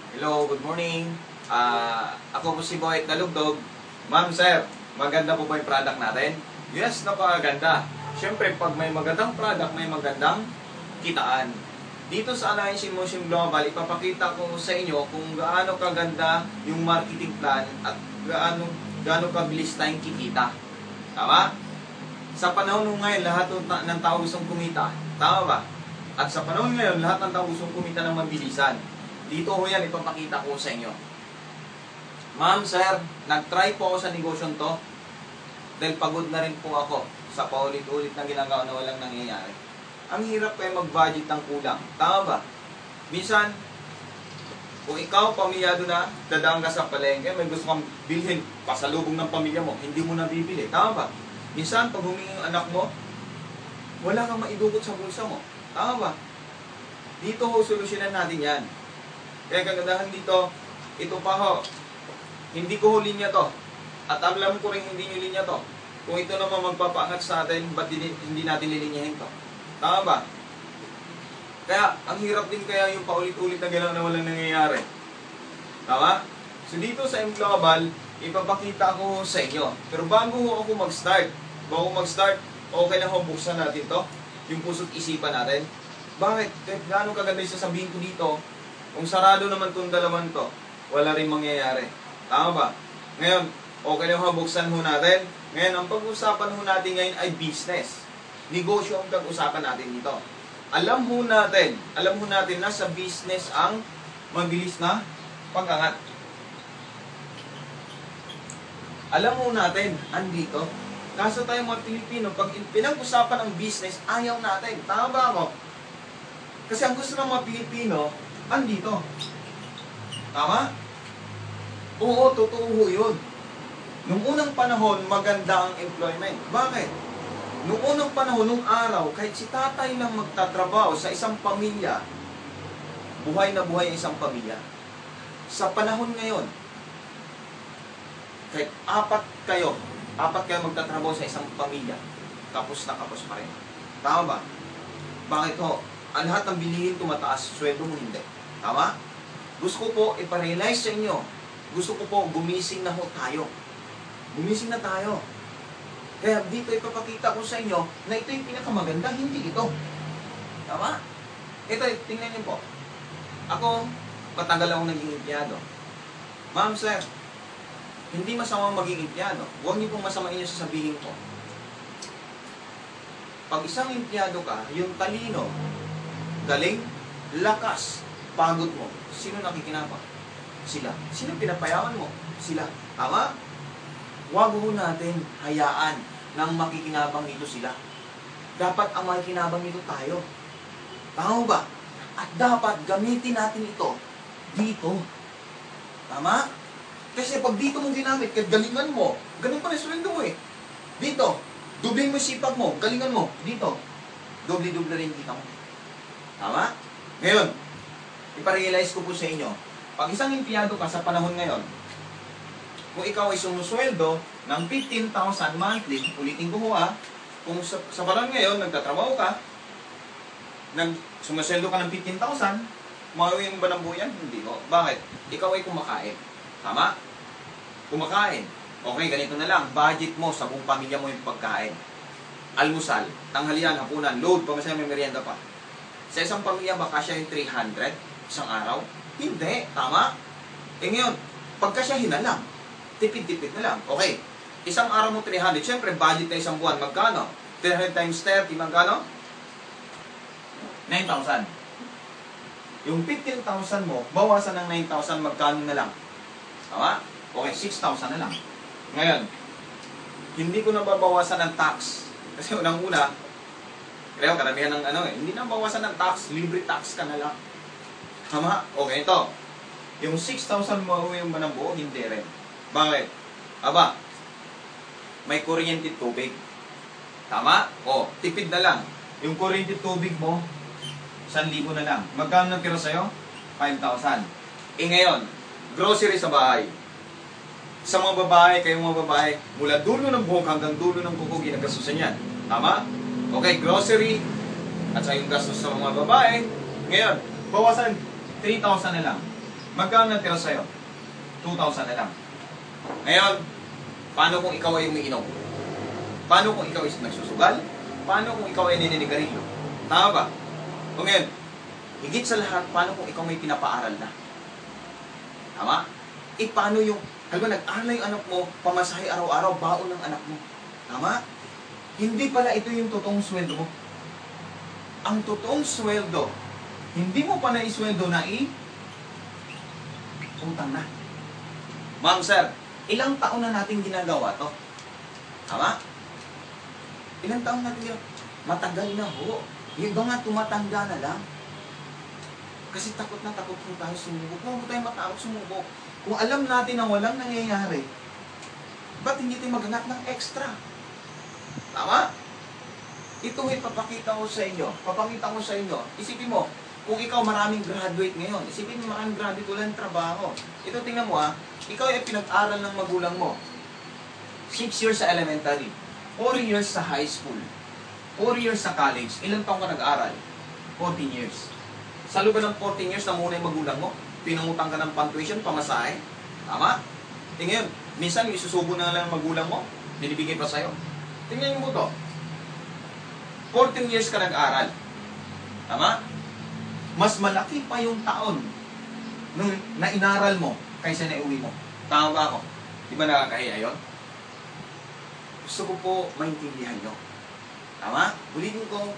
Hello, good morning. Ako po si Boyet Dalugdog. Ma'am, sir, maganda po ba yung product natin? Yes, napakaganda. Siyempre, pag may magandang product, may magandang kitaan. Dito sa Alliance in Motion Global, ipapakita ko sa inyo kung gaano kaganda yung marketing plan at gaano kabilis tayong kikita. Tama? Sa panahon ngayon, lahat ng tao gustong kumita. Tama ba? At sa panahon ngayon, lahat ng tao gustong kumita ng mabilisan. Dito ho yan, ipapakita ko sa inyo. Ma'am, sir, nag-try po ako sa negosyong to dahil pagod na rin po ako sa paulit-ulit na ginagawa na walang nangyayari. Ang hirap kayo mag-budget ng kulang. Tama ba? Minsan, kung ikaw, pamilyado na, dadaan ka sa palengke, may gusto kang bilhin, pasalubong ng pamilya mo, hindi mo na bibili. Tama ba? Minsan, pag humingi yung anak mo, wala kang maidukot sa bulsa mo. Tama ba? Dito ho, solusyonan natin yan. Kaya kagandahan dito, ito pa ho, hindi ko ho linya to. At alam ko rin hindi nyo linya to. Kung ito naman magpapaangat sa atin, ba't hindi natin lilinyahin to? Tama ba? Kaya, ang hirap din kaya yung paulit-ulit na gano'n na walang nangyayari. Tama? So dito sa M-Global, ipapakita ko sa inyo. Pero bago ho ako mag-start, okay na ho, buksan natin to. Yung puso't isipan natin. Bakit? Kahit gaano kaganda yung sasabihin ko dito, kung sarado naman itong dalaman to, wala rin mangyayari. Tama ba? Ngayon, okay na ho, buksan ho natin. Ngayon, ang pag-usapan ho natin ngayon ay business. Negosyo ang pag-usapan natin dito. Alam ho natin na sa business ang mabilis na pag-angat. Alam ho natin, andito. Kaso tayo mga Pilipino, pag pinag-usapan ang business, ayaw natin. Tama ba ako? Kasi ang gusto ng mga Pilipino, andito. Tama? Oo, totoo ho yun. Noong unang panahon, maganda ang employment. Bakit? Noong unang panahon, noong araw, kahit si tatay lang magtatrabaho sa isang pamilya, buhay na buhay ang isang pamilya. Sa panahon ngayon, kahit apat kayo magtatrabaho sa isang pamilya, kapos na kapos pa rin. Tama ba? Bakit ho? Ang lahat ng bilihin tumataas, sweldo mo hindi. Tama? Gusto ko po iparealize sa inyo. Gusto ko po gumising na ho tayo. Gumising na tayo. Kaya dito ipapakita ko sa inyo na ito yung pinakamaganda, hindi ito. Tama? Ito, tingnan niyo po. Ako, matagal akong naging empleyado. Ma'am, sir, hindi masama maging empleyado. Huwag niyo pong masamain yung sasabihin ko. Pag isang empleyado ka, yung talino, galing, lakas, pagod mo, sino nakikinabang? Sila. Sino pinapayaman mo? Sila. Tama? Huwag ho natin hayaan nang makikinabang nito sila. Dapat ang makikinabang nito tayo. Tama ba? At dapat gamitin natin ito dito. Tama? Kasi pag dito mong ginamit, kahit galingan mo, ganun pa rin sweldo mo eh. Dito, dubling mo sipag mo, galingan mo. Dito, doble-doble rin kita mo. Tama? Ngayon, iparealize ko po sa inyo, pag isang empleyado ka sa panahon ngayon, kung ikaw ay sumusweldo ng 15,000 monthly, ulitin ko ho kung sa panahon ngayon, nagtatrabaho ka, sumusweldo ka ng 15,000, mauwi mo ba ng buyan? Hindi ho. Bakit? Ikaw ay kumakain. Tama? Kumakain. Okay, ganito na lang. Budget mo sa buong pamilya mo yung pagkain. Almusal, tanghalian, hapunan, load, pamasaya may merienda pa. Sa isang pamilya, baka siya yung 300 isang araw? Hindi. Tama? Ngayon, pagkasyahin na lang. Tipid-tipid na lang. Okay. Isang araw mo 300. Siyempre, budget na isang buwan. Magkano? 300 times 30, magkano? 9,000. Yung 15,000 mo, bawasan ng 9,000, magkano na lang? Tama? Okay, 6,000 na lang. Ngayon, hindi ko nababawasan ng tax. Kasi unang-una, kaya karamihan ng hindi na bawasan ng tax, libre tax ka na lang. Tama? Okay, ito. Yung 6,000 mo yung ba ng buo? Hindi rin. Bakit? Aba, may kuryente tubig. Tama? O, tipid na lang. Yung kuryente tubig mo, 1,000 na lang. Magkano natira sa'yo? 5,000. Ngayon, grocery sa bahay. Sa mga babae, kayong mga babae, mula dulo ng buhok hanggang dulo ng kuko, ginagastusan yan. Tama? Okay, grocery, at sa yung gastos sa mga babae. Ngayon, bawasan 3,000 na lang. Magkano natira sa'yo? 2,000 na lang. Ngayon, paano kung ikaw ay umiinom? Paano kung ikaw ay nagsusugal? Paano kung ikaw ay nininigarilyo? Tama ba? O ngayon, higit sa lahat, paano kung ikaw may pinapaaral na? Tama? Paano yung, halimbawa nag-aral na yung anak mo, pamasahe araw-araw, baon ng anak mo. Tama? Hindi pala ito yung totoong sweldo mo. Ang totoong sweldo, hindi mo pa na-isweldo na utang na. Ma'am, sir, ilang taon na natin ginagawa to? Tama? Ilang taon natin ginagawa? Matagal na ho. Yung iba nga tumatanda na lang. Kasi takot na takot po tayo sumubok. Huwag tayo matakot sumubok. Kung alam natin na walang nangyayari, ba't hindi tayo maghanap ng extra? Tama? Ito ay papakita ko sa inyo. Papakita ko sa inyo. Isipin mo, kung ikaw maraming graduate ngayon, isipin mo maraming graduate, walang trabaho. Ito tingnan mo ikaw ay pinag-aral ng magulang mo. 6 years sa elementary, 4 years sa high school, 4 years sa college. Ilang taong ka nag-aaral? 14 years. Sa loob ng 14 years na muna yung magulang mo, pinangutang ka ng pantuition, pamasahe. Tama? Tingnan yun. Minsan, isusubo na lang ang magulang mo, binibigay pa sa'yo. Tingnan mo to. 14 years ka nag-aral. Tama? Mas malaki pa yung taon nung na-inaral mo kaysa na-uwi mo. Tama ba ako? Di ba nakakahiya yun? Gusto ko po maintindihan nyo. Tama? Ulitin ko,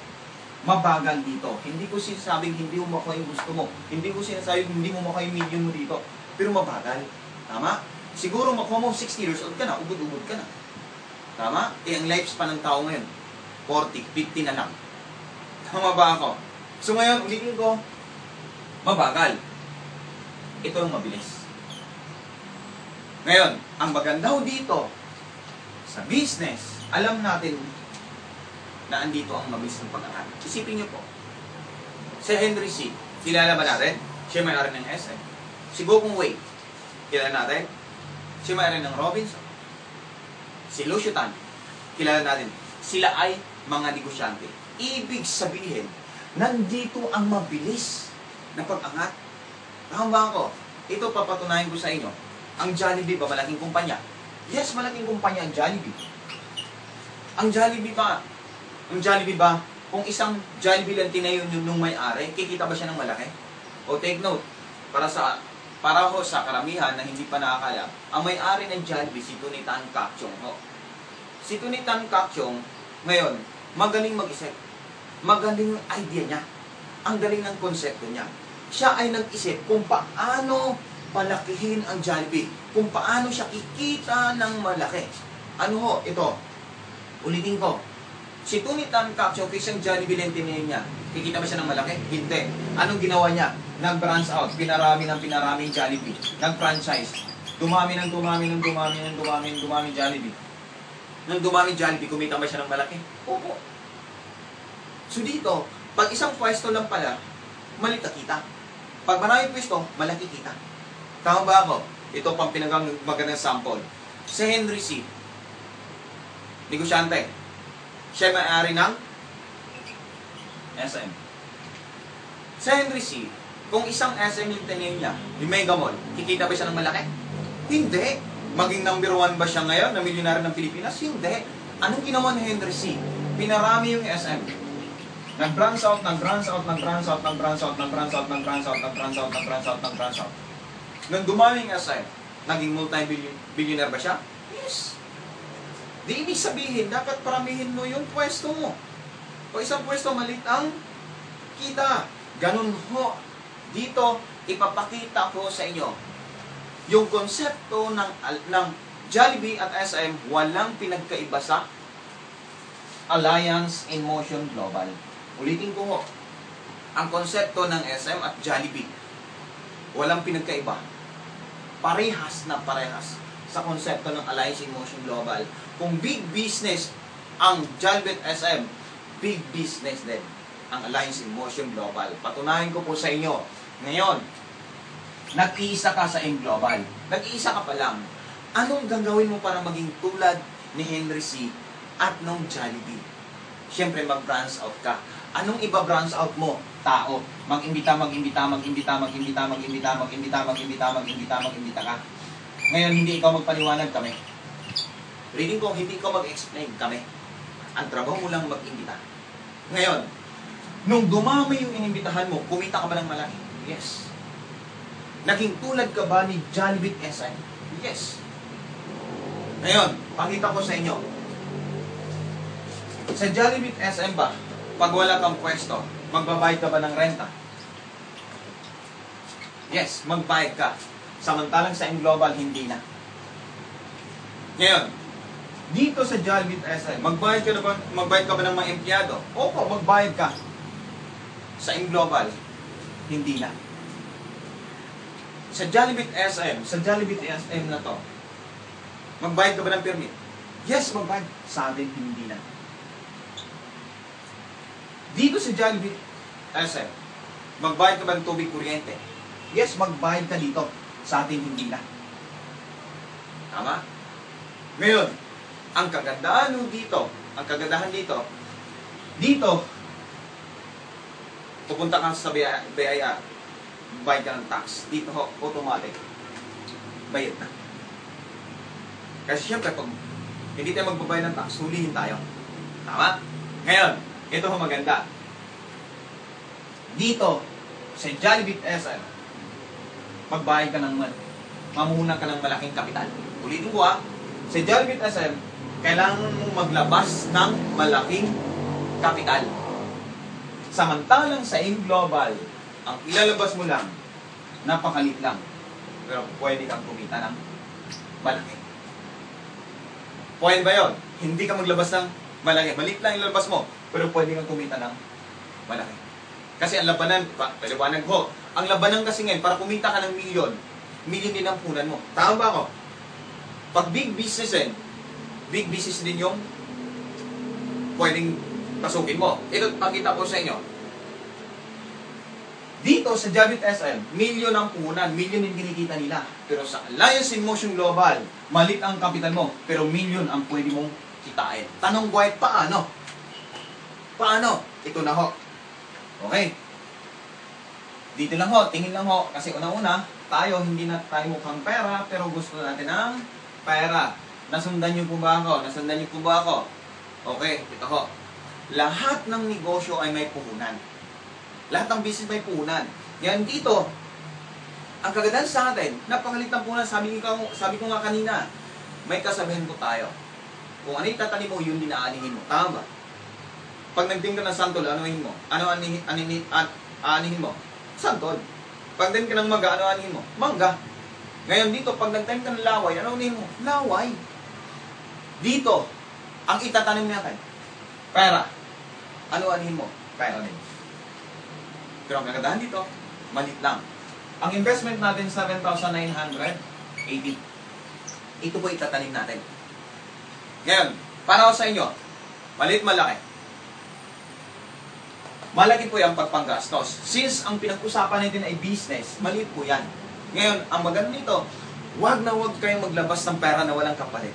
mabagal dito. Hindi ko sinasabing hindi mo makuha yung gusto mo. Hindi ko sinasabing hindi mo makuha yung medium mo dito. Pero mabagal. Tama? Siguro makuha mo 60 years old ka na, ubod-ubod ka na. Tama? Ang lifespan ng tao ngayon, 40, 50 na lang. Tama ba ako? So ngayon, ulitin ko, mabagal. Ito ang mabilis. Ngayon, ang maganda dito, sa business, alam natin na andito ang mabilis ng pag-angat. Isipin niyo po, si Henry C., kilala ba natin? Siya may-ari ng SM. Si Gokong Wei, kilala natin? Siya may-ari ng Robinson. Si Lucio Tan, kilala natin. Sila ay mga negosyante. Ibig sabihin, nandito ang mabilis na pag-angat. Tama ba ako? Ito papatunayan ko sa inyo. Ang Jollibee ba malaking kumpanya? Yes, malaking kumpanya ang Jollibee. Ang Jollibee ba, kung isang Jollibee lang tinayo nung may-ari, kikita ba siya ng malaki? O take note, para ho sa karamihan na hindi pa nakakala, ang may-ari ng Jollibee, si Tony Tan Kacchong ho. Si Tony Tan Kacchong, ngayon, magaling mag-isip. Magaling ang idea niya. Ang galing ng konsepto niya. Siya ay nag-isip kung paano palakihin ang Jollibee. Kung paano siya kikita ng malaki. Ano ho? Ito. Ulitin ko. Si Tony Tan Kacchong, isang Jollibee lang tinayo niya. Kikita ba siya ng malaki? Hindi. Anong ginawa niya? Nag-branch out. Pinarami ng pinarami yung Jollibee. Nag-franchise. Dumami Jollibee. Nung dumami Jollibee, kumita ba siya ng malaki? Oo. So dito, pag isang pwesto lang pala, maliit na kita. Pag maraming pwesto, malaki kita. Tama ba ako? Ito pang magandang sample. Si Henry C., negosyante. Siya may-ari ng SM. Si Henry C., kung isang SM yung tinayo niya, yung Mega Mall, kikita ba siya ng malaki? Hindi. Maging number 1 ba siya ngayon na milyonaryo ng Pilipinas? Hindi. Anong ginawa ni Henry C.? Pinarami yung SM. Nag-branch out. Nung dumami yung SM, naging multi-billionaire ba siya? Yes. Di ibig sabihin, dapat paramihin mo yung pwesto mo. O isang pwesto, maliit ang kita. Ganun ho. Dito, ipapakita ko sa inyo yung konsepto ng Jollibee at SM, walang pinagkaiba sa Alliance in Motion Global. Ulitin ko ho, ang konsepto ng SM at Jollibee, walang pinagkaiba. Parehas na parehas sa konsepto ng Alliance in Motion Global. Kung big business ang Jollibee at SM, big business din ang Alliance in Motion Global. Patunayan ko po sa inyo. Ngayon, nag-iisa ka sa M-Global. Nag-iisa ka pa lang. Anong gagawin mo para maging tulad ni Henry C. at nung Jollibee? Siyempre, mag-branch out ka. Anong iba-branch out mo? tao. Mag-imbita ka. Ngayon, hindi ikaw magpaliwanag, kami. Reading ko, hindi ikaw mag-explain, kami. Ang trabaho mo lang mag-imbita. Ngayon, nung dumami yung inimbitahan mo, kumita ka ba ng malaki? Yes. Naging tulad ka ba ni Jollibee SM? Yes. Ngayon, pakita ko sa inyo. Sa Jollibee SM ba, pag wala kang pwesto, magbabayad ka ba ng renta? Yes, magbayad ka. Samantalang sa Global, hindi na. Ngayon, dito sa Jollibee SM, magbayad ka ba ng mga empleyado? Opo, magbayad ka. Sa Global, hindi na. Sa Jollibee SM na to, magbayad ka ba ng permit? Yes, magbayad. Sa atin, hindi na. Dito sa Jollibee SM, magbayad ka ba ng tubig kuryente? Yes, magbayad ka dito. Sa atin, hindi na. Tama? Ngayon, ang kagandahan dito, pupunta ka sa BIR, bayad ka ng tax. Dito ho, automatic. Bayad na. Kasi syempre, pag hindi tayo magbabayad ng tax, hulihin tayo. Tama? Ngayon, ito ho maganda. Dito, sa Jollibee SM, magbayad ka ng mamuhunan ka ng malaking kapital. Ulitin ko sa Jollibee SM, kailangan mong maglabas ng malaking kapital. Samantalang sa Global, ang ilalabas mo lang, napakalit lang. Pero pwede kang kumita ng malaki. Pwede ba yun? Hindi ka maglabas ng malaki. Maliit lang ilalabas mo, pero pwede kang kumita ng malaki. Kasi ang labanan, paliwanag ko, ang labanan kasi ngayon, para kumita ka ng milyon din ang punan mo. Tama ba ako? Pag big business din yung pwedeng pasukin mo. Ito, pakita ko sa inyo. Dito sa Jollibee SM, milyon ang punan, milyon yung kinikita nila. Pero sa Alliance in Motion Global, malit ang kapital mo, pero milyon ang pwede mong kitain. Tanong ko ay paano? Paano? Ito na ho. Okay. Dito lang ho, tingin lang ho. Kasi una-una, tayo hindi na tayo mukhang pera, pero gusto natin ng pera. Nasundan niyo po ba ako? Okay, ito ho. Lahat ng negosyo ay may puhunan. Lahat ng business may puhunan. Yan dito, ang kagandahan sa atin, napakalit ng puhunan. Sabi ko nga kanina, may kasabihan po tayo. Kung ano itatanim mo, yun din aanihin mo. Tama ba? Pag nagting ka ng santol, anuhin mo? Aanihin mo? Santol. Pag nagting ka ng mangga, ano aanihin mo? Mangga. Ngayon dito, pag nagtanim ka ng laway, ano aanihin mo? Laway. Dito, ang itatanim natin, pera. Ano aanihin mo? Pera din. Pero ang kagandahan dito, malit lang. Ang investment natin, 7,980. Ito po itatanim natin. Ngayon, para sa inyo, malit malaki. Malaki po yung pagpanggastos. Since ang pinag-usapan natin ay business, maliit po yan. Ngayon, ang maganda nito, huwag kayong maglabas ng pera na walang kapalit.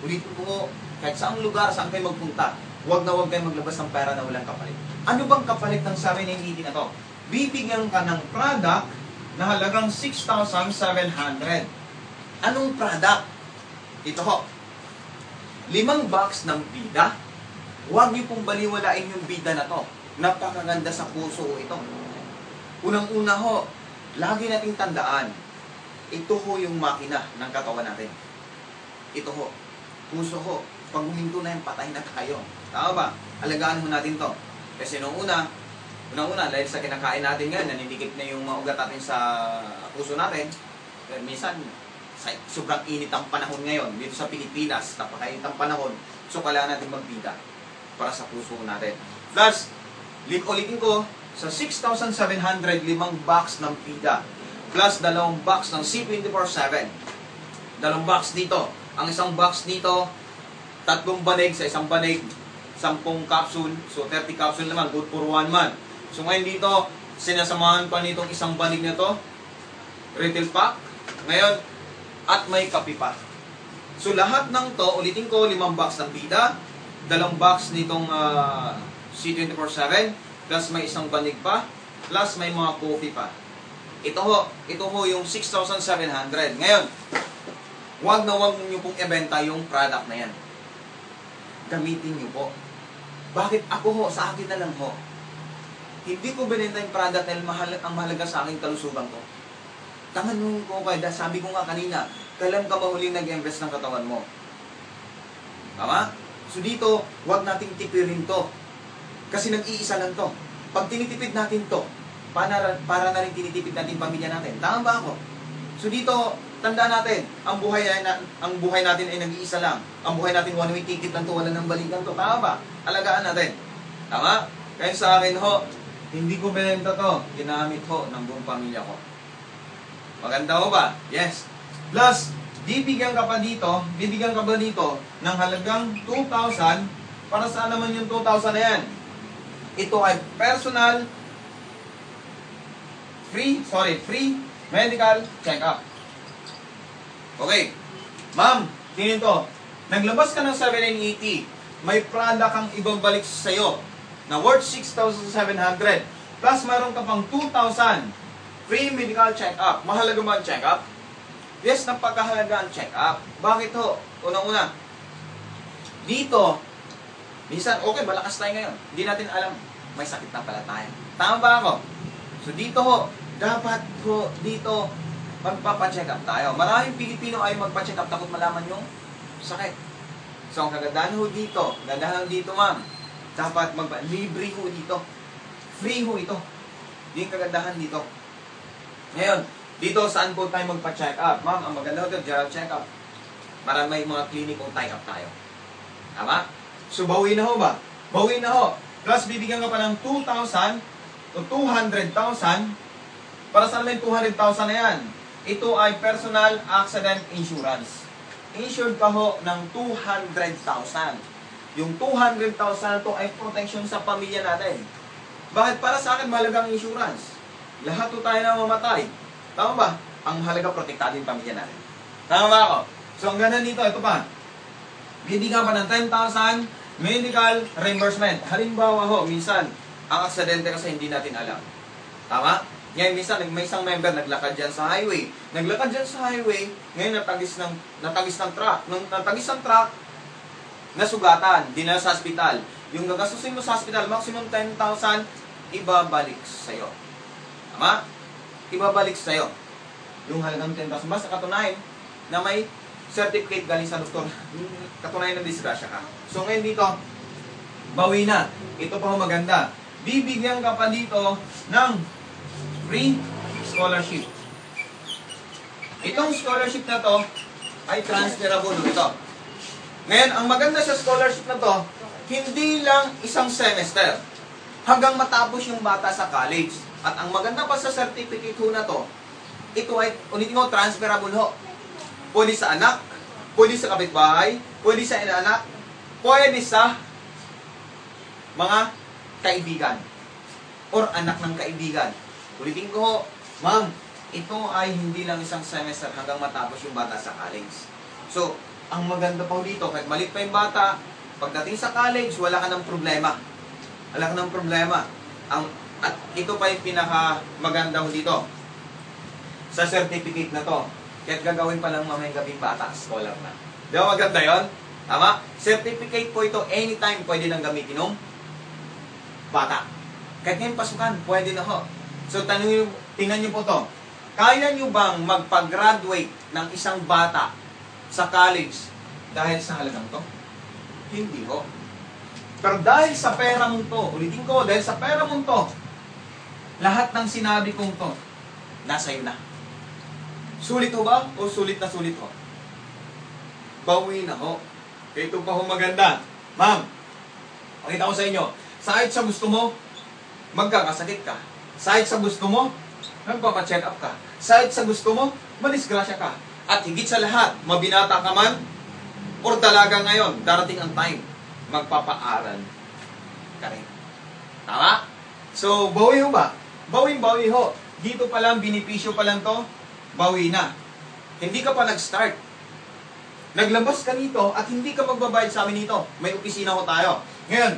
Ulit po, kahit saang lugar, saan kayo magpunta, huwag kayong maglabas ng pera na walang kapalit. Ano bang kapalit ng 780 na to? Bibigyan ka ng product na halagang 6,700. Anong product? Ito ho. 5 box ng bida. Huwag niyo pong baliwalain yung bida na to. Napakaganda sa puso ito. Unang-una ho, lagi nating tandaan, ito ho yung makina ng katawan natin. Ito ho, puso ho. Pag huminto na yan, patay na tayo. Tama ba? Alagaan ho natin to. Kasi unang-una, dahil sa kinakain natin nga, naninigit na yung mga ugat natin sa puso natin. Pero minsan, sobrang init ang panahon ngayon. Dito sa Pilipinas, napakainit ang panahon. So, kailangan natin magbida para sa puso natin. Plus, ulitin ko, sa 6,700, 5 box ng pida. Plus, 2 box ng C24/7. 2 box dito. Ang isang box dito, 3 banig sa isang banig, 10 capsule. So, 30 capsule naman, good for 1 month. So, ngayon dito, sinasamahan pa nitong isang banig na to. Retail pack. Ngayon, at may kape pa. So, lahat ng to, ulitin ko, 5 box ng pida, 2 box nitong C24/7, plus may isang banig pa, plus may mga coffee pa. Ito ho yung 6,700. Ngayon, wag nyo pong ibenta yung product na yan. Gamitin nyo po. Bakit ako ho? Sa akin na lang ho. Hindi ko binenta yung product dahil ang mahalaga sa akin kalusugan ko. Tangan ko kayo, sabi ko nga kanina, kailan ka mahuling nag-invest ng katawan mo? Tama? So dito, huwag nating tipirin to. Kasi nag-iisa lang to. Pag tinitipid natin to, para na rin tinitipid natin pamilya natin. Tama ba ako? So dito, tandaan natin, ang buhay natin ay nag-iisa lang. Ang buhay natin one-way ticket lang to, wala nang balikan to. Tama ba? Alagaan natin. Tama? Kaya sa akin ho, hindi ko binenta to. Ginamit ho ng buong pamilya ko. Maganda ho ba? Yes. Plus, bibigyan ka ba dito ng halagang 2,000. Para saan naman yung 2,000 na yan? Ito ay personal free medical check-up. Okay. Ma'am, tingin to. Naglabas ka ng 780. May product kang ibabalik sa'yo na worth 6,700. Plus, mayroon ka pang 2,000 free medical check-up. Mahalaga ba ang check-up? Yes, napakahalaga ang check-up. Bakit ho? Unang-una, dito, minsan, okay, malakas tayo ngayon. Hindi natin alam, may sakit na pala tayo. Tama ba ako? So dito ho, dapat ho, dito, magpapacheck up tayo. Maraming Pilipino ay magpacheck up, takot malaman yung sakit. So ang kagandahan ho dito, ma'am, dapat libre ho dito. Free ho ito. Hindi yung kagandahan dito. Ngayon, dito saan po tayo magpa-check up? Ma'am, ang maganda ho dito, general check up. May mga klinikong tie up tayo. Tama? So bawi na ho ba? Bawi na ho. Plus, bibigyan ka pa ng 2,000 to 200,000. Para saan naman 200,000 na yan? Ito ay personal accident insurance. Insured ka ho ng 200,000. Yung 200,000 to ay protection sa pamilya natin. Bakit? Para sa akin, mahalagang insurance. Lahat to tayo na mamatay. Tama ba? Ang mahalaga, protektado yung pamilya natin. Tama ba ako? So, ang ganda dito, ito pa. Bibigyan pa ng 10,000 medical reimbursement. Halimbawa ho, minsan, ang aksidente kasi hindi natin alam. Tama? Ngayon, minsan, may isang member naglakad dyan sa highway. Naglakad dyan sa highway, ngayon natagis ng truck. Nung natagis ng truck, nasugatan, dinala sa hospital. Yung gagastusin mo sa hospital, maximum 10,000, ibabalik sa'yo. Tama? Ibabalik sa'yo. Yung halagang 10,000. Basta katunayan na may certificate galing sa doktor. Katunayan na disgrasya ka. So ngayon dito, bawi na. Ito pa maganda. Bibigyan ka pa dito ng free scholarship. Itong scholarship na to ay transferable ito. Ngayon, ang maganda sa scholarship na to, hindi lang isang semester. Hanggang matapos yung bata sa college. At ang maganda pa sa certificate ho na to, ito ay, ulitin ko, transferable ho. Pwede sa anak, pwede sa kapitbahay, pwede sa inaanak, pwede sa mga kaibigan or anak ng kaibigan. Ulitin ko ho, ma'am, ito ay hindi lang isang semester hanggang matapos yung bata sa college. So, ang maganda pa dito, kahit malit pa yung bata, pagdating sa college, wala ka ng problema. Wala ka ng problema. At ito pa yung pinaka maganda ho dito. Sa certificate na to, kahit gagawin pa lang mamayang gabing bata, scholar na. Di ba maganda yun? Tama? Certificate po ito, anytime pwede nang gamitin ng bata. Kahit ngayon pasukan, pwede na ho. So, tingnan nyo po to. Kaya nyo bang magpag-graduate ng isang bata sa college dahil sa halagang to? Hindi ho. Pero dahil sa pera mong to, ulitin ko, dahil sa pera mong to, lahat ng sinabi kong to, nasa iyo na. Sulit ho ba? O sulit na sulit ho? Bawi na ho. Kaya ito pa ho maganda. Ma'am, pakita ko sa inyo, kahit sa gusto mo, magkakasakit ka. Kahit sa gusto mo, magpapacheck up ka. Kahit sa gusto mo, madisgrasya ka. At higit sa lahat, mabinata ka man, or dalaga ngayon, darating ang time, magpapaaral ka rin. Tama? So, bawi ho ba? Bawi ho. Dito pa lang, binipisyo pa lang to, bawi na. Hindi ka pa nag-start. Naglabas ka nito at hindi ka magbabayad sa amin nito. May opisina ho tayo. Ngayon,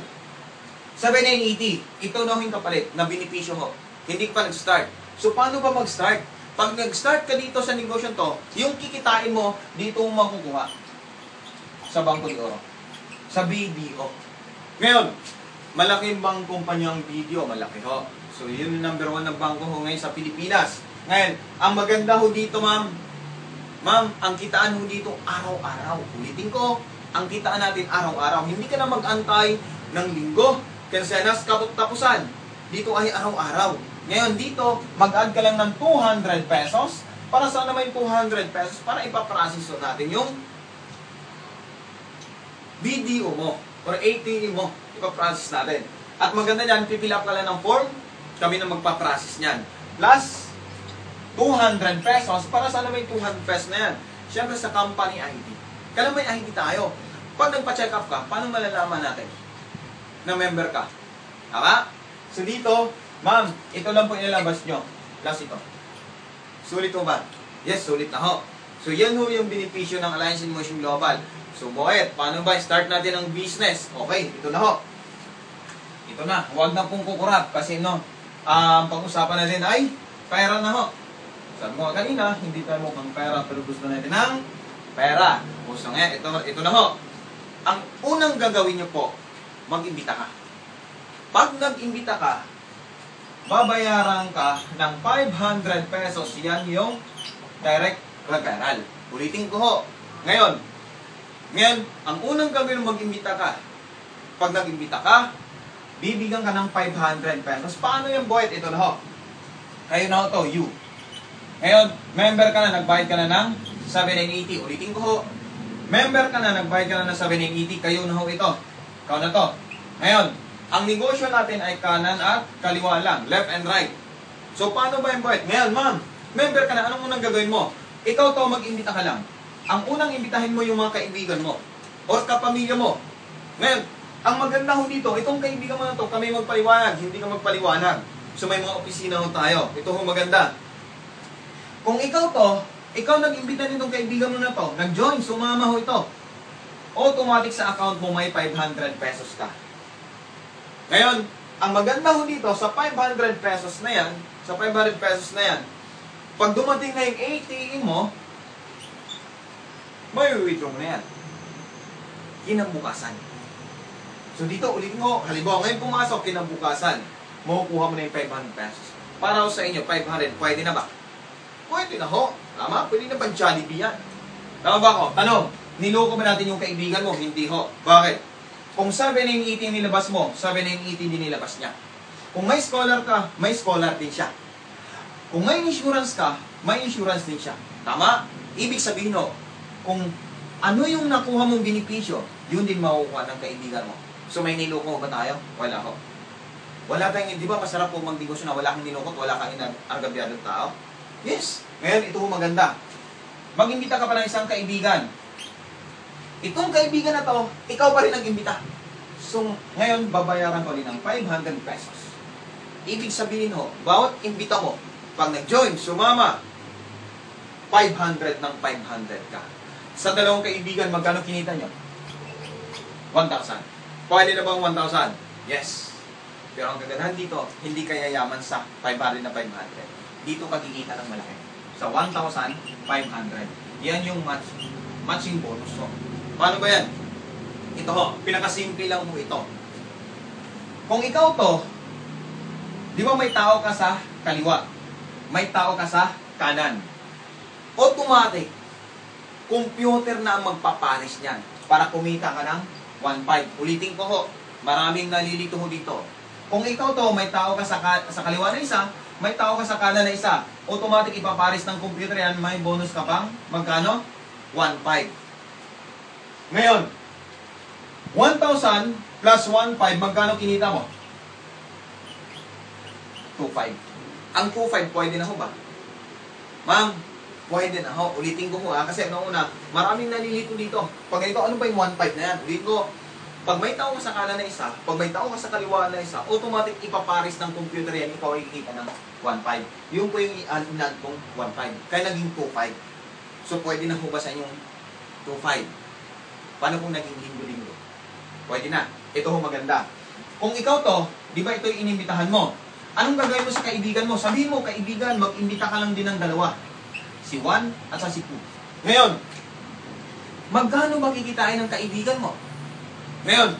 7,980, ito na yung kapalit na binipisyo ho. Hindi ka pa nag-start. So, paano ba mag-start? Pag nag-start ka dito sa negosyo to, yung kikitain mo, dito mo makukuha. Sa Bangko de Oro. Sa BDO. Ngayon, malaking bang kumpanya ang BDO? Malaki ho. So, yun yung number 1 na bangko ho ngayon sa Pilipinas. Ngayon, ang maganda ho dito, ma'am. Ma'am, ang kitaan ho dito araw-araw. Ulitin ko, ang kitaan natin araw-araw. Hindi ka na mag-antay ng linggo, kinsenas, tapusan. Dito ay araw-araw. Ngayon dito, mag-add ka lang ng 200 pesos. Para saan naman yung 200 pesos? Para ipaprocess natin yung BDO mo or ATM mo. Ipaprocess natin. At maganda dyan, pipil up ka lang ng form. Kami na magpaprocess niyan. Plus, 200 pesos. Para saan naman yung 200 pesos na yan? Siyempre sa company ID. Kaya may ID tayo. Pag nagpa-check up ka, paano malalaman natin na member ka? Tama? So dito, ma'am, ito lang po ilalabas nyo. Plus ito. Sulit mo ba? Yes, sulit na ho. So yan ho yung benepisyo ng Alliance in Motion Global. So Boet, paano ba start natin ang business? Okay, ito na ho. Ito na, huwag na pong kukurap kasi no, pag-usapan natin ay pera na ho. Sabi mo kanina, hindi tayo mukhang pera pero gusto natin ng pera. So ngayon, ito na ho. Ang unang gagawin nyo po, mag-imbita ka. Pag nag-imbita ka, babayaran ka ng 500 pesos. Yan yung direct referral. Ulitin ko ho. Ngayon, ang unang gagawin mag-imbita ka. Pag nag-imbita ka, bibigyan ka ng 500 pesos. Paano yung Boet? Ito na ho. Kayo na ho to, you. Ngayon, member ka na, nagbayad ka na ng 780. Ulitin ko ho. Member ka na, nagbayad ka na ng 780. Kayo na ho ito. Ikaw na to. Ngayon, ang negosyo natin ay kanan at kaliwa lang. Left and right. So, paano ba yung Boet? Ngayon, ma'am, member ka na. Anong unang gagawin mo? Ikaw to, mag-imbita ka lang. Ang unang imbitahin mo yung mga kaibigan mo. O kapamilya mo. Ngayon, ang maganda ho dito, itong kaibigan mo na to, kami magpaliwanag. Hindi ka magpaliwanag. So, may mga opisina ho tayo. Ito ho maganda. Kung ikaw to, ikaw nag-imbita nitong kaibigan mo na to, nag-join, sumama ho ito. Automatic sa account mo may 500 pesos ka. Ngayon, ang maganda ho dito, sa 500 pesos na yan, pag dumating na yung ATM mo, may withdraw mo na yan. Kinabukasan. So dito, ulitin ko, halimbawa, ngayon pumasok, kinabukasan, makukuha mo na yung 500 pesos. Para ho sa inyo, 500, pwede na ba? Pwede na ho. Tama? Pwede na ba Jollibee yan? Tama ba ako? Tanong, niloko ba natin yung kaibigan mo? Hindi ho. Bakit? Kung 780 nilabas mo, 780 din nilabas niya. Kung may scholar ka, may scholar din siya. Kung may insurance ka, may insurance din siya. Tama? Ibig sabihin ho, kung ano yung nakuha mong benepisyo, yun din makukuha ng kaibigan mo. So may niloko ba tayo? Wala ho. Wala tayong, di ba masarap po mag-negosyo na wala kang nilokot, wala kang inagabyadong tao? Yes. Ngayon, ito ho maganda. Mag-imbita ka pa ng isang kaibigan. Itong kaibigan na to, ikaw pa rin nag-imbita. So, ngayon, babayaran ko rin ng 500 pesos. Ibig sabihin ho, bawat imbita mo, pag nag-join, sumama, 500 ng 500 ka. Sa dalawang kaibigan, magkano kinita nyo? 1,000. Pwede na bang 1,000? Yes. Pero ang kagandahan dito, hindi ka yayaman sa 500 na 500. Dito ka kikita ng malaki. Sa 1,500. Yan yung matching bonus ho. Paano ba yan? Ito ho, pinakasimple lang mo ito. Kung ikaw to, di ba may tao ka sa kaliwa? May tao ka sa kanan. Automatic, computer na ang magpapanis niyan para kumita ka ng 1,500. Ulitin ko ho, maraming nalilito ho dito. Kung ikaw to, may tao ka sa kaliwa na isa, may tao ka sa kanan na isa, automatic ipaparis ng computer yan, may bonus ka pang, magkano? 1,500. Ngayon, 1,000 plus 1,500, magkano kinita mo? 2,500. Ang 2,500, pwede na ho ba? Ma'am, pwede na ho. Ulitin ko ho ha, kasi noong una, maraming nalilito dito. Pag ito, ano ba yung 1,500 na yan? Ulitin ko, pag may tao ka sa kanan na isa, pag may tao ka sa kaliwa na isa, automatic ipaparis ng computer yan, ikaw ay kikita ng 1,500. Yung po yung i-add kong 1,500. Kaya naging 2,500. So, pwede na ho ba sa inyong 2,500? Paano kung naging linggo-linggo? Pwede na. Ito ho maganda. Kung ikaw to, di ba ito yung inimbitahan mo? Anong gagawin mo sa kaibigan mo? Sabihin mo, kaibigan, mag-imbita ka lang din ng dalawa. Si Juan at si Poo. Ngayon, magkano ba kikitain ng kaibigan mo? Ngayon,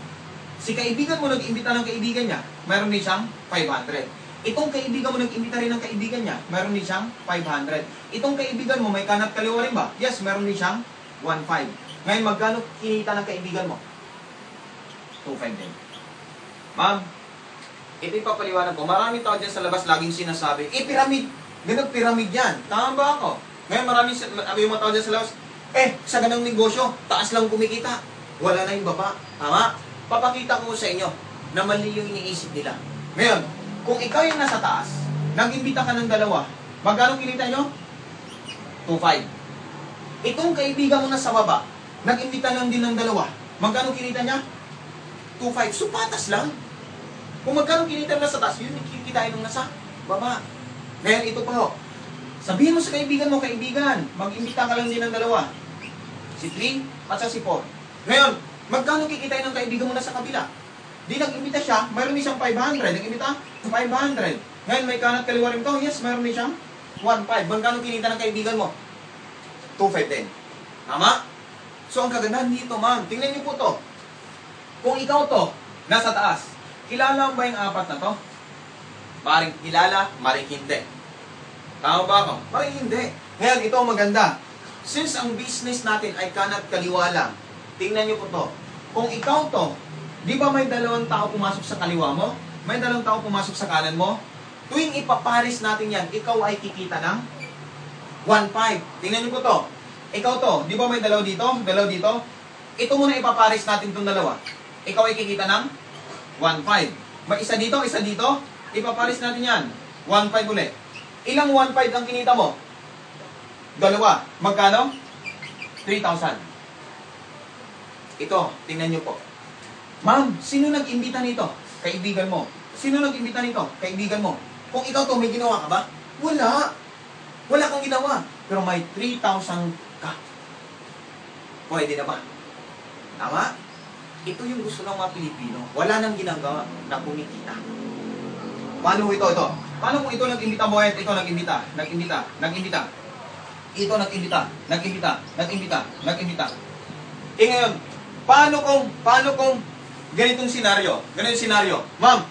si kaibigan mo nag-imbita ng kaibigan niya, mayroon din siyang 500. Itong kaibigan mo nag-imbita rin ng kaibigan niya, mayroon din siyang 500. Itong kaibigan mo, may kanat kaliwa rin ba? Yes, mayroon din siyang 1.5. Ngayon, magkano kinita ng kaibigan mo? 2.5 din. Ma'am, ito ipapaliwanag ko. Maraming tao dyan sa labas laging sinasabi, piramid. Ganun, piramid yan. Tama ba ako? Ngayon, maraming yung mga tao dyan sa labas, sa ganang negosyo, taas lang kumikita. Wala na yung baba. Tama? Papakita ko sa inyo na mali yung iniisip nila. Ngayon, kung ikaw yung nasa taas, nag-imbita ka ng dalawa, magkano kinita nyo? 2.5. Itong kaibigan mo nasa baba, nag-imbita lang din ng dalawa, magkano kinita niya? 2.5. So, patas lang. Kung magkano kinita nasa taas, yun yung kikitain nung nasa baba. Ngayon, ito pa ho. Sabihin mo sa kaibigan mo, kaibigan, mag-imbita ka lang din ng dalawa. Si 3 at si 4. Ngayon, magkano kikitain ng kaibigan mo na sa kabila? Di nag-imbita siya, mayroon din siyang 500. Nag-imbita, 500. Ngayon, may kanat kaliwa rin to. Yes, mayroon din siyang 1.5. Magkano kinita ng kaibigan mo? 2.5 din. Tama? So, ang kagandahan dito, ma'am, tingnan niyo po to. Kung ikaw to, nasa taas, kilala mo ba yung apat na to? Maring kilala, maring hindi. Tama ba ako? Maring hindi. Ngayon, ito ang maganda. Since ang business natin ay kanat kaliwa lang, tingnan niyo po to. Kung ikaw to, di ba may dalawang tao pumasok sa kaliwa mo? May dalawang tao pumasok sa kanan mo? Tuwing ipaparis natin yan, ikaw ay kikita ng 1.5. Tingnan niyo po to. Ikaw to, di ba may dalaw dito? Dalaw dito? Ito muna ipaparis natin itong dalawa. Ikaw ay kikita ng 1.5. May isa dito, isa dito. Ipaparis natin yan. 1.5 ulit. Ilang 1.5 ang kinita mo? Dalawa. Magkano? 3,000. Ito, tingnan niyo po. Ma'am, sino nag-imbita nito? Kaibigan mo. Sino nag-imbita nito? Kaibigan mo. Kung ikaw to, may ginawa ka ba? Wala. Wala kang ginawa. Pero may 3,000 ka. Pwede na ba? Tama? Ito yung gusto ng mga Pilipino. Wala nang ginagawa na kumikita. Paano ito? Paano kung ito nag-imbita mo at ito nag-imbita? Nag-imbita. Ito nag-imbita. Ngayon, paano kung ganitong senaryo? Ma'am,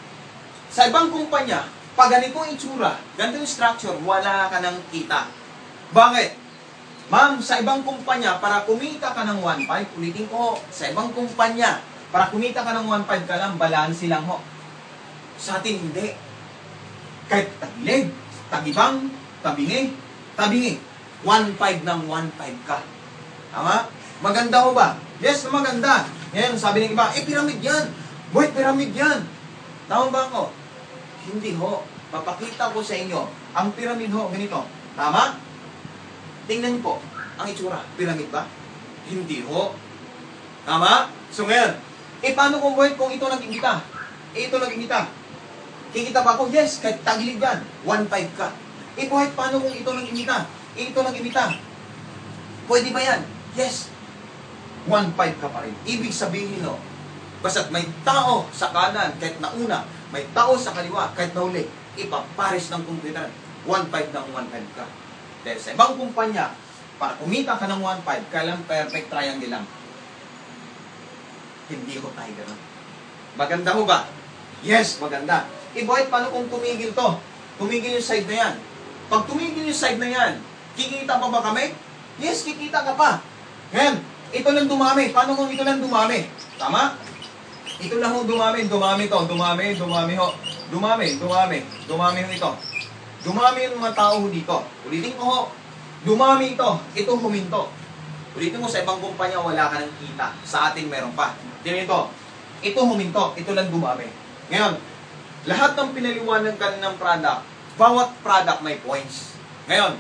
sa ibang kumpanya, pag ganitong itsura, ganitong structure, wala ka nang kita. Bakit? Ma'am, sa ibang kumpanya, para kumita ka ng 1.5, ulitin ko, sa ibang kumpanya, para kumita ka ng 1.5 ka lang, balanse lang ho. Sa atin, hindi. Kahit tagilid, tagibang, tabingi, 1.5 ng 1.5 ka. Tama? Maganda ho ba? Yes, maganda. Ngayon, sabi ng iba, piramid yan. Boy, piramid yan. Tama ba ako? Hindi ho. Papakita ko sa inyo, ang piramid ho, ganito. Tama? Tingnan niyo po, ang itsura, piramid ba? Hindi ho. Tama? So ngayon, paano kung ito nag-imbita? Ito nag-imbita. Kikita ba ako? Yes, kahit tagilid yan. 1.5 ka. Buhay, paano kung ito nag-imbita? Ito nag-imbita. Pwede ba yan? Yes. 1.5 ka pa rin. Ibig sabihin, no, basta't may tao sa kanan, kahit nauna, may tao sa kaliwa, kahit nauli, ipapares ng computer, 1.5 ng 1.5 ka. Dahil sa ibang kumpanya, para kumita ka ng 1.5, kailang perfect triangle lang. Hindi ko tayo ganun. Maganda ho ba? Yes, maganda. Boy, paano kung tumigil to? Tumigil yung side na yan. Pag tumigil yung side na yan, kikita pa ba kami? Yes, kikita ka pa. Ngayon, ito lang dumami. Paano kung ito lang dumami? Tama? Ito lang ho dumami to. Dumami ho. Dumami ho ito. Dumami yung mga tao ho dito. Ulitin ko ho. Dumami ito. Ito huminto. Ulitin mo, sa ibang kumpanya wala ka ng kita. Sa atin meron pa. Tingnan ito. Ito huminto. Ito lang dumami. Ngayon, lahat ng pinaliwanag ka ng product, bawat product may points. Ngayon,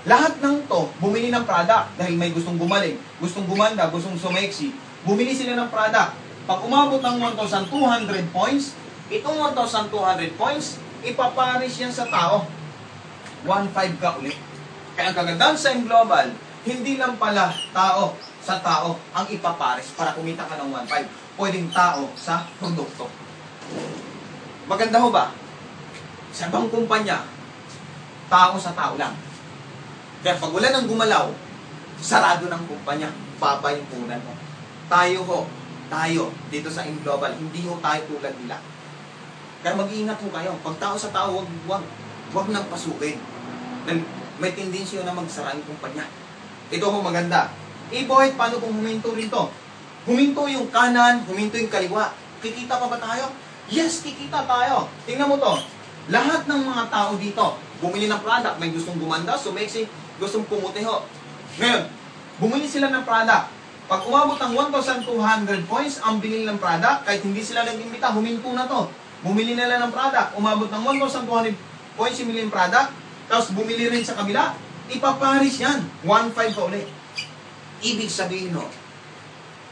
lahat ng to, bumili ng product dahil may gustong gumaling, gustong gumanda, gustong sumeksi. Bumili sila ng product. Pag umabot ng 1,200 points, itong 1,200 points, ipaparis yan sa tao. 1.5 ka ulit. Kaya ang kagandahan sa global, hindi lang pala tao sa tao ang ipaparis para kumita ka ng 1.5. Pwedeng tao sa produkto. Maganda ho ba? Sa ibang kumpanya, tao sa tao lang. Kaya pag wala nang gumalaw, sarado ng kumpanya, baba yung punan mo. Tayo, dito sa InGlobal, hindi ho tayo tulad nila. Kaya mag-iingat ho kayo. Pag tao sa tao, wag nang pasukin. May tendensya na magsara yung kumpanya. Ito ho maganda. Boy, paano kung huminto rin to? Huminto yung kanan, huminto yung kaliwa. Kikita pa ba tayo? Yes, kikita tayo. Tingnan mo to. Lahat ng mga tao dito, bumili ng product, may gustong gumanda, sumexy, gustong pumuti ho. Ngayon, bumili sila ng product. Pag umabot ng 1,200 points ang binili ng product, kahit hindi sila nag-imbita, huminto na to. Bumili nila ng product, umabot ng 1,200 points yung binili ng product, tapos bumili rin sa kabila, ipaparis yan. 1,500 pa ulit. Ibig sabihin ho,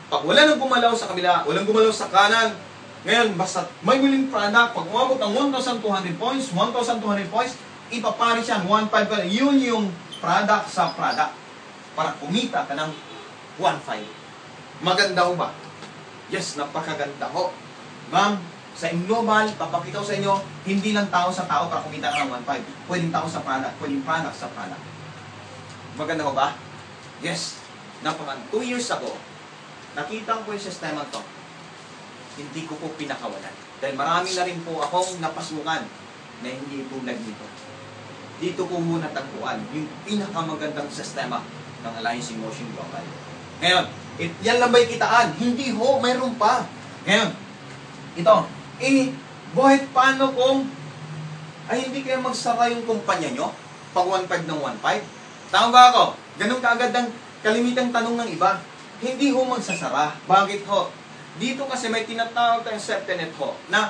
pag wala nang gumalaw sa kabila, walang gumalaw sa kanan, ngayon, basta may biling product, pag umabot ng 1,200 points, 1,200 points, ipaparis yan, 1,500 pa. Yun yung product sa product. Para kumita ka ng 1,500. Maganda ho ba? Yes, napakaganda ho. Ma'am, sa InGlobal, papakita ko sa inyo, hindi lang tao sa tao para kumita ka ng 1,500. Pwedeng tao sa product, pwedeng product sa product. Maganda ho ba? Yes. 2 years ago, nakita ko yung sistema to. Hindi ko po pinakawalan. Dahil marami na rin po akong napasukan na hindi tulad nito. Dito ko muna tagpuan yung pinakamagandang sistema ng Alliance in Motion Global. Ngayon, yan lang ba'y kitaan? Hindi ho, mayroon pa. Ngayon, ito, boy, paano kung hindi kayo magsara yung kumpanya nyo pag 1,500 ng 1,500? Tama ba ako? Ganun kaagad ang kalimitang tanong ng iba. Hindi ho magsasara. Bakit ho? Dito kasi may tinatawag tayong safety net ho na